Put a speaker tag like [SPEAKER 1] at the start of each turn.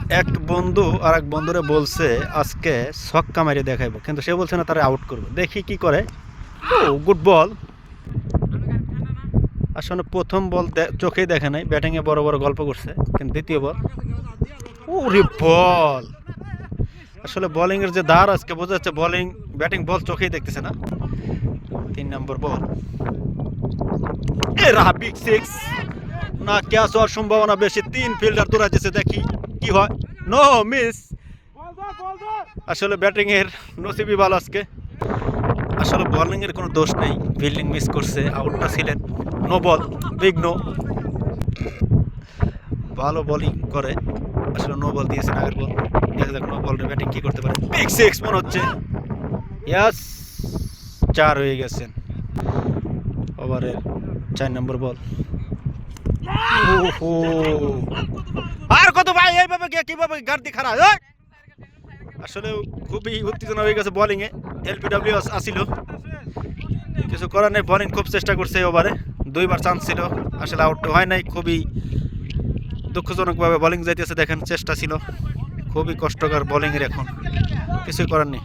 [SPEAKER 1] এক বন্ধু আর এক বন্ধুরে বলছে আজকে ছক্কা মেরে দেখাইবো, কিন্তু সে বলছে না তারা আউট করবে। দেখি কি করে। ও গুড বল। আসলে প্রথম বল চোখেই দেখে নাই, ব্যাটিংয়ে বড় বড় গল্প করছে, কিন্তু দ্বিতীয় বল ওরে বল। আসলে বোলিং এর যে ধার আজকে বোঝা যাচ্ছে, বোলিং ব্যাটিং বল চোখেই দেখতেছে না। 3 নম্বর বল, এ রাহা বিগ সিক্স। না ক্যাচ হওয়ার সম্ভাবনা বেশি, 3 ফিল্ডার দৌড়াচ্ছে, দেখি কি হয়। No miss. আসলে ব্যাটিং এর নসিবই ভালো আজকে। আসলে বোলিং এর কোনো দোষ নেই, ফিল্ডিং মিস করছে, আউটটা ছিলেন। No ball, big no. ভালো বোলিং করে, আসলে নো বল দিয়েছেন আগের বল। দেখা যাক নো বল ব্যাটিং কি করতে পারে। বিগ সিক্স মনে হচ্ছে। ইয়াস, 4 হয়ে গেছেন। ওভারের 4 নম্বর বল। ওহো, আর কত ভাই, এইভাবে কিভাবে গার্দি খারাপ। আসলে খুবই উত্তেজনা হয়ে গেছে বোলিং এ। এলপিডব্লিউ আসিল, কিছু করার নেই। বোলিং খুব চেষ্টা করছে ওভারে, 2বার চান্স ছিল, আসলে আউট হয় নাই। খুবই দুঃখজনকভাবে বোলিং যাইতেছে, দেখেন চেষ্টা ছিল। খুবই কষ্টকর বোলিং এর, এখন কিছুই করার নেই।